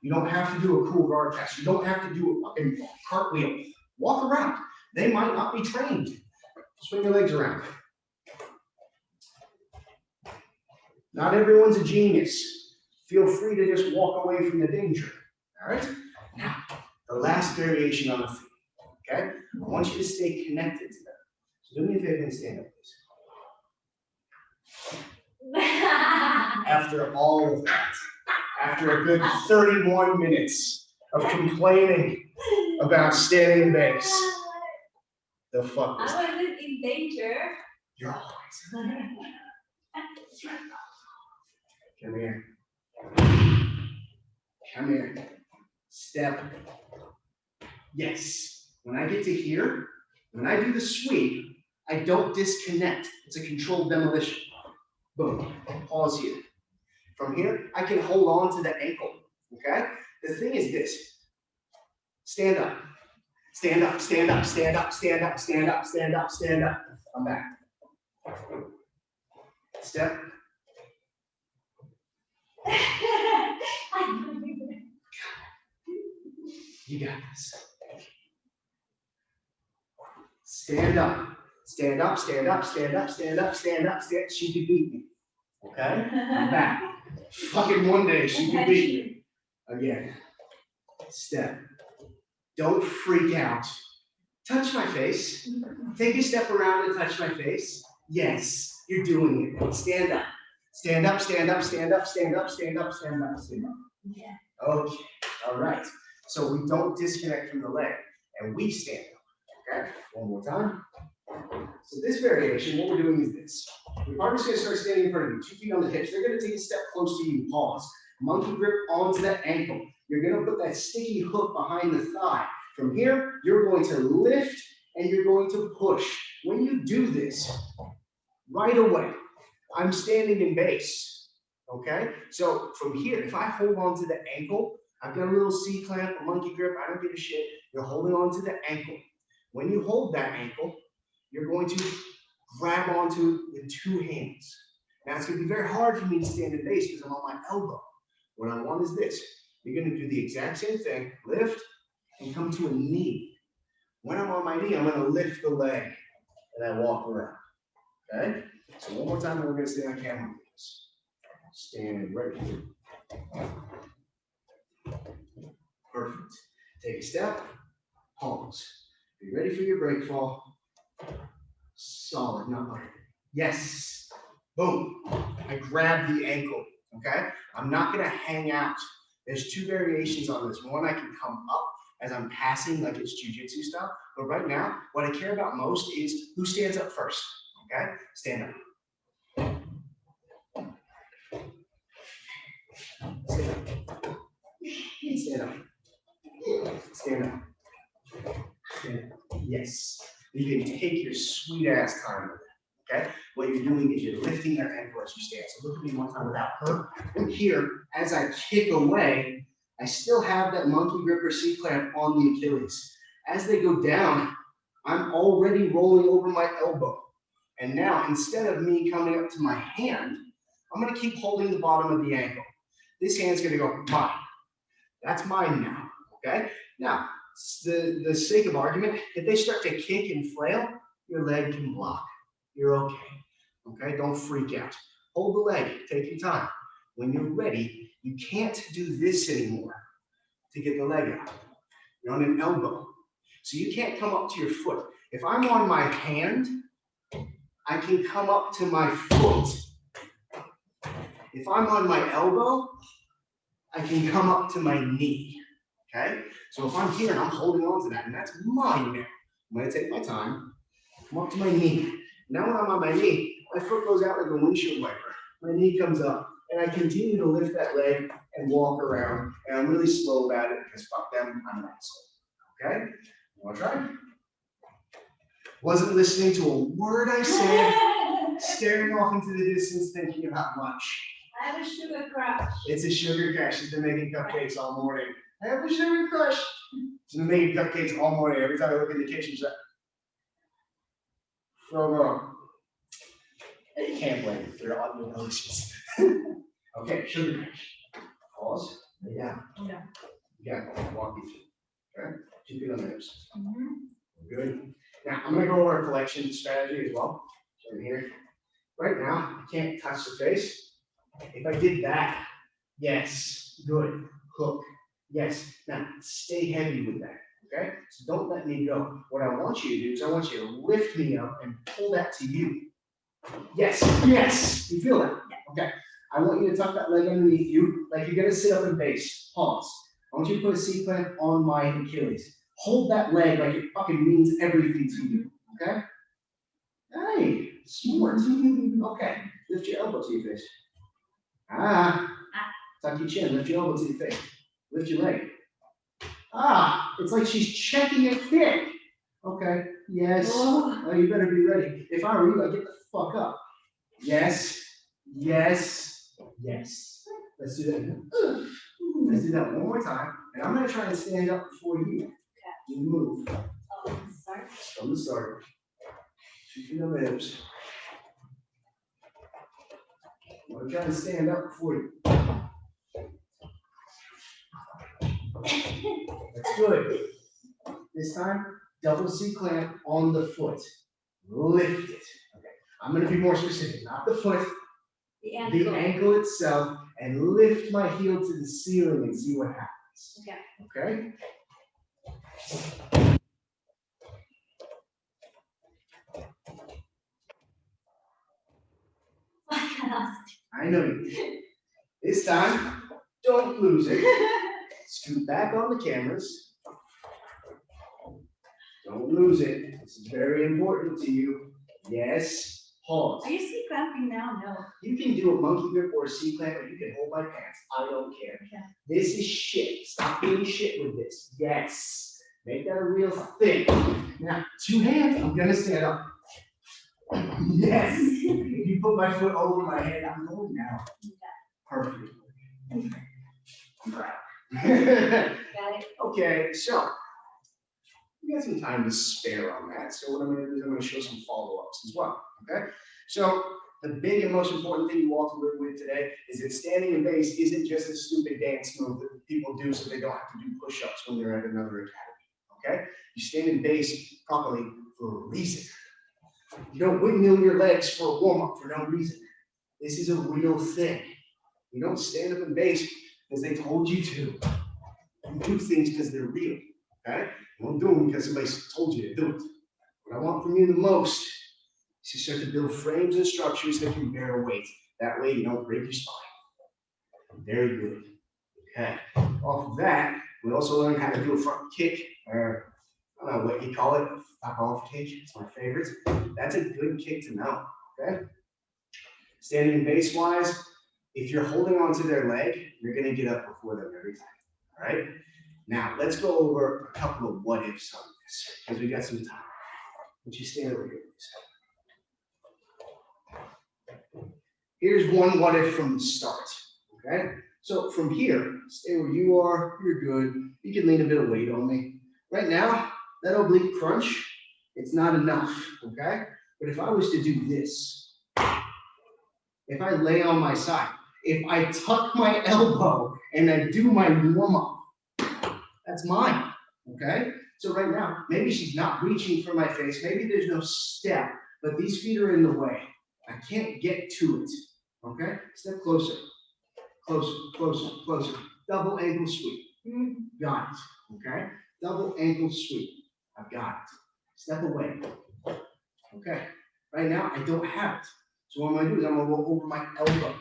You don't have to do a cool guard pass. You don't have to do a fucking cartwheel. Walk around. They might not be trained. Swing your legs around. Not everyone's a genius. Feel free to just walk away from the danger. All right? Now, the last variation on the feet. Okay? I want you to stay connected to them. So do me a favor and stand up, please. After all of that, after a good 31 minutes of complaining about standing in base, the fuck was that? I wasn't in danger. You're always in danger. Come here. Come here. Step. Yes. When I get to here, when I do the sweep, I don't disconnect. It's a controlled demolition. Boom. Pause here. From here, I can hold on to the ankle. Okay? The thing is this. Stand up. Stand up, stand up, stand up, stand up, stand up, stand up, stand up. Come back. Step. You got this. Stand up. Stand up, stand up, stand up, stand up, stand up, stand up. She could beat me. Okay? I'm back. Fucking one day she could beat me. Again. Step. Don't freak out. Touch my face. Take a step around and touch my face. Yes, you're doing it. Stand up. Stand up, stand up, stand up, stand up, stand up, stand up, stand up. Yeah. Okay, all right. So we don't disconnect from the leg and we stand up. Okay, one more time. So this variation, what we're doing is this. Your partner's gonna start standing in front of you, 2 feet on the hips. They're gonna take a step close to you, pause. Monkey grip onto that ankle. You're gonna put that sticky hook behind the thigh. From here, you're going to lift and you're going to push. When you do this, right away, I'm standing in base, okay? So from here, if I hold on to the ankle, I've got a little C-clamp, a monkey grip, I don't give a shit. You're holding on to the ankle. When you hold that ankle, you're going to grab onto it with 2 hands. Now it's gonna be very hard for me to stand in base because I'm on my elbow. What I want is this. You're gonna do the exact same thing, lift, and come to a knee. When I'm on my knee, I'm gonna lift the leg and I walk around, okay? So one more time and we're gonna stay on camera with this. Stand right here. Perfect. Take a step, pause. Be ready for your break fall. Solid, not hard. Yes. Boom. I grab the ankle, okay? I'm not gonna hang out. There's 2 variations on this. One, I can come up as I'm passing like it's jiu-jitsu stuff. But right now, what I care about most is who stands up first, okay? Stand up. Stand up. Stand up. Stand up. Stand up. Yes. You can take your sweet ass time with it, okay? What you're doing is you're lifting their ankle as you stand. So look at me one time without her. And here, as I kick away, I still have that monkey grip or C-clamp on the Achilles. As they go down, I'm already rolling over my elbow. And now, instead of me coming up to my hand, I'm gonna keep holding the bottom of the ankle. This hand's gonna go mine. That's mine now, okay? Now, the sake of argument, if they start to kick and flail, your leg can block. You're okay, okay? Don't freak out. Hold the leg, take your time. When you're ready, you can't do this anymore to get the leg out. You're on an elbow, so you can't come up to your foot. If I'm on my hand, I can come up to my foot. If I'm on my elbow, I can come up to my knee, okay? So if I'm here and I'm holding on to that, and that's mine now, I'm gonna take my time, come up to my knee. Now when I'm on my knee, my foot goes out like a windshield wiper. My knee comes up, and I continue to lift that leg and walk around, and I'm really slow about it because fuck them, I'm not slow, okay? You wanna try? Wasn't listening to a word I said, staring off into the distance, thinking about lunch. I have a sugar crush. It's a sugar crush. She's been making cupcakes all morning. I have a sugar crush. She's been making cupcakes all morning. Every time I look in the kitchen, she's like, "Frogo." Can't blame her. They're all delicious. Okay, sugar crush. Pause. Lay down. Yeah. Yeah, walk you through. Okay? 2 feet on the hips. Good. Now, I'm going to go over a collection strategy as well. So in here. Right now, I can't touch the face. If I did that, yes, good, hook, yes. Now, stay heavy with that, okay? So don't let me go. What I want you to do is I want you to lift me up and pull that to you. Yes, yes, you feel that? Okay. I want you to tuck that leg underneath you like you're gonna sit up in base. Pause. I want you to put a C-clamp on my Achilles. Hold that leg like it fucking means everything to you, okay? Hey, smart. Okay, lift your elbow to your face. Tuck your chin, lift your elbow to your face. Lift your leg. It's like she's checking a kick. Okay, yes. Oh, you better be ready. If I were you, I'd get the fuck up. Yes, yes, yes. Let's do that. Let's do that one more time. And I'm gonna try and stand up before you. You move. Oh, sorry. From the start. 2 feet on the hips. I'm gonna try and stand up before you. That's good. This time, double C-clamp on the foot. Lift it. Okay. I'm going to be more specific. Not the foot, The ankle. the ankle itself, and lift my heel to the ceiling and see what happens. Okay. Okay? I know you did. This time, don't lose it. Scoot back on the cameras. Don't lose it. This is very important to you. Yes. Pause. Are you C-clamping now? No. You can do a monkey grip or a C-clamp, or you can hold my pants. I don't care. Okay. This is shit. Stop being shit with this. Yes. Make that a real thing. Now, 2 hands. I'm gonna stand up. Yes. If you put my foot over my head, I'm going now. Perfect. I'm proud. Got it. Okay, so we got some time to spare on that. So what I'm going to do is I'm going to show some follow-ups as well. Okay. So the big and most important thing you walk away with today is that standing in base isn't just a stupid dance move that people do so they don't have to do push-ups when they're at another academy. Okay. You stand in base properly for a reason. You don't windmill your legs for a warm-up for no reason. This is a real thing. You don't stand up in base because they told you to. You do things because they're real. Okay? You don't do them because somebody told you to do it. What I want from you the most is to start to build frames and structures that can bear weight. That way you don't break your spine. Very good. Okay. Off of that, we also learn how to do a front kick, or I don't know what you call it, a fuck off kick. It's my favorite. That's a good kick to know. Okay? Standing base wise, if you're holding onto their leg, you're going to get up before them every time. All right? Now, let's go over a couple of what ifs on this, because we got some time. Would you stand over here, please? Here's one what if from the start. Okay? So from here, stay where you are. You're good. You can lean a bit of weight on me. Right now, that oblique crunch, it's not enough. Okay? But if I was to do this, if I lay on my side, if I tuck my elbow and I do my warm-up, that's mine, okay? So right now, maybe she's not reaching for my face, maybe there's no step, but these feet are in the way. I can't get to it, okay? Step closer, closer, closer, closer. Double ankle sweep, got it, okay? Double ankle sweep, I've got it. Step away, okay? Right now, I don't have it. So what I'm gonna do is I'm gonna roll over my elbow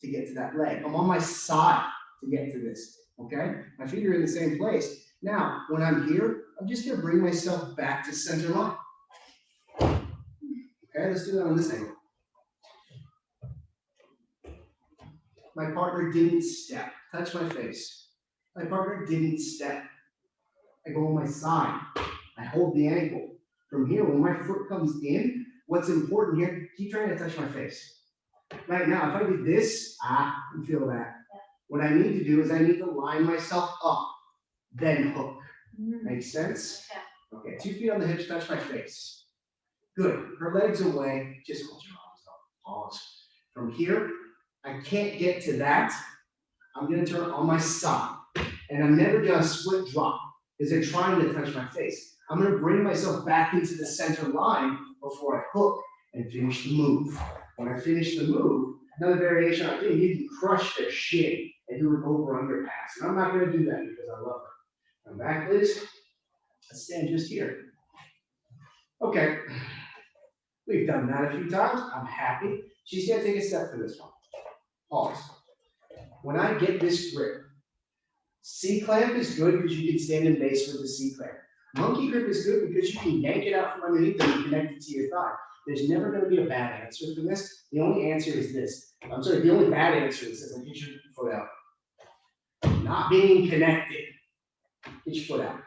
to get to that leg. I'm on my side to get to this, okay? My feet are in the same place. Now, when I'm here, I'm just gonna bring myself back to center line. Okay, let's do that on this angle. My partner didn't step, touch my face. My partner didn't step. I go on my side, I hold the ankle. From here, when my foot comes in, what's important here, keep trying to touch my face. Right now, if I do this, you feel that. What I need to do is I need to line myself up, then hook. Makes sense? Okay, 2 feet on the hips, touch my face. Good, her legs away, just hold your arms up, pause. From here, I can't get to that. I'm gonna turn on my side. And I'm never gonna split drop, because they're trying to touch my face. I'm gonna bring myself back into the center line before I hook and finish the move. When I finish the move, another variation I think, you can crush their shin and do an over-under pass. And I'm not gonna do that because I love her. Come back, please. Let's stand just here. Okay. We've done that a few times. I'm happy. She's gonna take a step for this one. Pause. When I get this grip, C-clamp is good because you can stand in base with the C-clamp. Monkey grip is good because you can yank it out from underneath and connect it to your thigh. There's never going to be a bad answer for this. The only answer is this. I'm sorry, the only bad answer is this. Get your foot out. Not being connected. Get your foot out.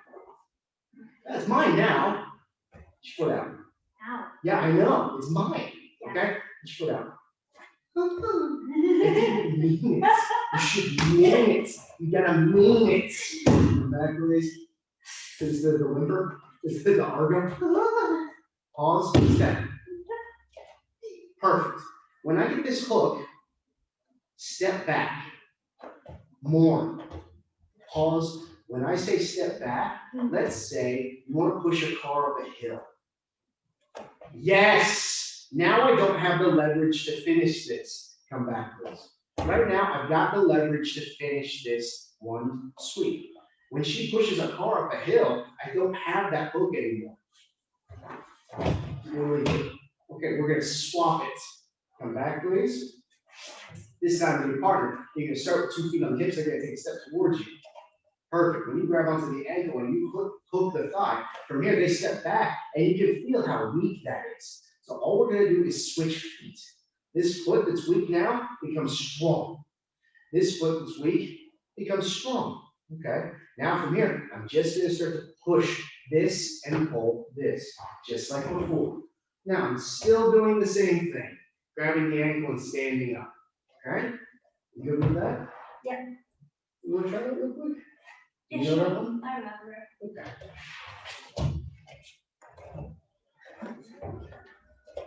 That's mine now. Get your foot out. Ow. Yeah, I know. It's mine. Okay? Get your foot out. I didn't mean it. You should mean it. You gotta mean it. Come back, please. Instead of the whimper, instead of the argo. Pause, step. Perfect. When I get this hook, step back. More. Pause. When I say step back, let's say you want to push a car up a hill. Yes. Now I don't have the leverage to finish this. Come back, please. Right now, I've got the leverage to finish this one sweep. When she pushes a car up a hill, I don't have that hook anymore. Okay, we're gonna swap it. Come back, please. This time with your partner, you're gonna start with 2 feet on the hips, they're gonna take a step towards you. Perfect. When you grab onto the ankle and you hook the thigh, from here they step back and you can feel how weak that is. So all we're gonna do is switch feet. This foot that's weak now becomes strong. This foot that's weak becomes strong. Okay. Now from here, I'm just gonna start to push this and pull this, just like before. Now I'm still doing the same thing, grabbing the ankle and standing up. Okay? You good with that? Yeah. You wanna try that real quick? Yeah, You know that sure. one? I remember it. Okay.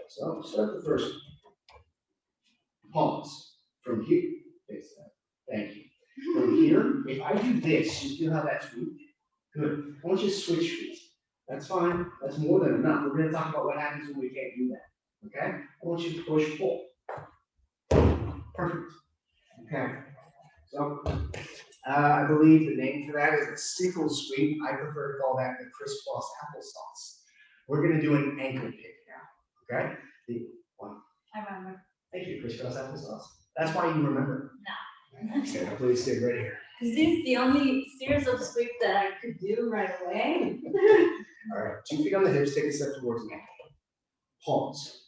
So start the first one. Pause. From here, face that. Thank you. From here, if I do this, you feel how that's weak? Good. I want you to switch feet. That's fine. That's more than enough. We're going to talk about what happens when we can't do that. Okay? I want you to push, pull. Perfect. Okay. So, I believe the name for that is a sickle sweep. I prefer to call that the crisscross applesauce. We're going to do an ankle kick now. Okay? The one. I remember. Thank you, crisscross applesauce. That's why you remember. No. Okay, now please stay right here. Is this the only series of sweep that I could do right away? All right, 2 feet on the hips, take a step towards me. Pause.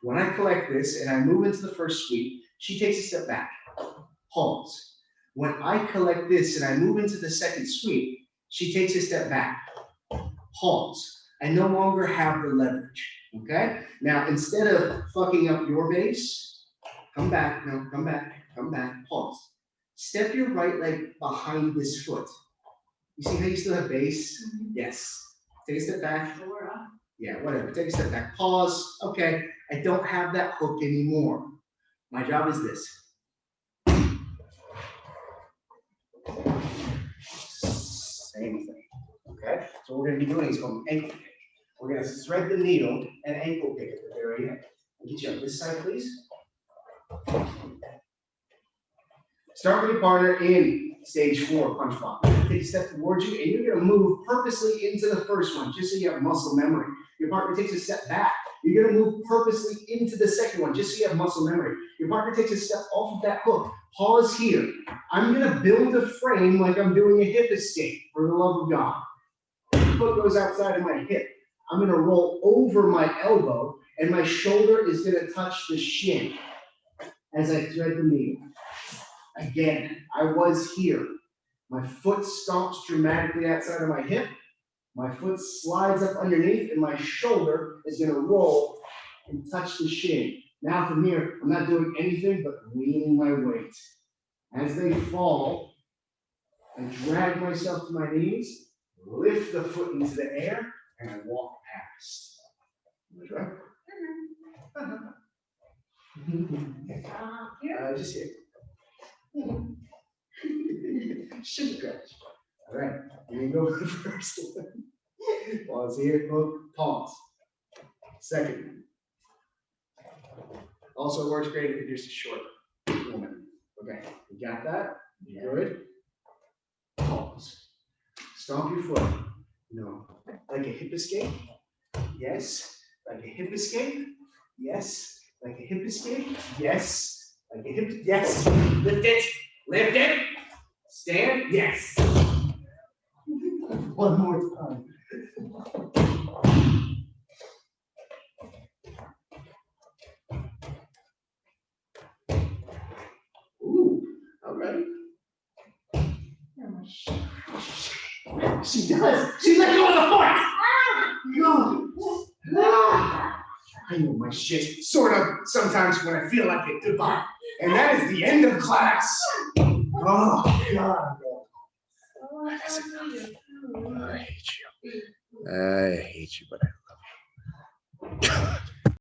When I collect this and I move into the first sweep, she takes a step back. Pause. When I collect this and I move into the second sweep, she takes a step back. Pause. I no longer have the leverage, okay? Now, instead of fucking up your base, come back, no, come back, pause. Step your right leg behind this foot. You see how you still have base? Mm-hmm. Yes. Take a step back. Sure. Yeah, whatever. Take a step back. Pause. Okay, I don't have that hook anymore. My job is this. Same thing. Okay? So what we're going to be doing is called an ankle pick. We're going to thread the needle and ankle pick at the very end. I'll get you on this side, please. Start with your partner in stage 4, punch block. Take a step towards you, and you're going to move purposely into the first one, just so you have muscle memory. Your partner takes a step back. You're going to move purposely into the second one, just so you have muscle memory. Your partner takes a step off of that hook. Pause here. I'm going to build a frame like I'm doing a hip escape, for the love of God. The foot goes outside of my hip. I'm going to roll over my elbow, and my shoulder is going to touch the shin as I thread the needle. Again, I was here. My foot stomps dramatically outside of my hip. My foot slides up underneath, and my shoulder is going to roll and touch the shin. Now from here, I'm not doing anything but leaning my weight. As they fall, I drag myself to my knees, lift the foot into the air, and I walk past. Right? Just here. Sugar crash. All right, here you go for the first one. Pause here, hook, pause. Second. Also works great if you're just a short woman. Okay, you got that? Good. Pause. Stomp your foot. No. Like a hip escape? Yes. Like a hip escape? Yes. Like a hip escape? Yes. Like a hip, yes. Lift it. Lift it. Stand. Yes. One more time. Ooh, all right. She does. She let go of the foot. God. Ah. I know my shit, sort of, sometimes when I feel like it. Goodbye. And that is the end of class. Oh, God. That's enough. I hate you. I hate you, but I love you.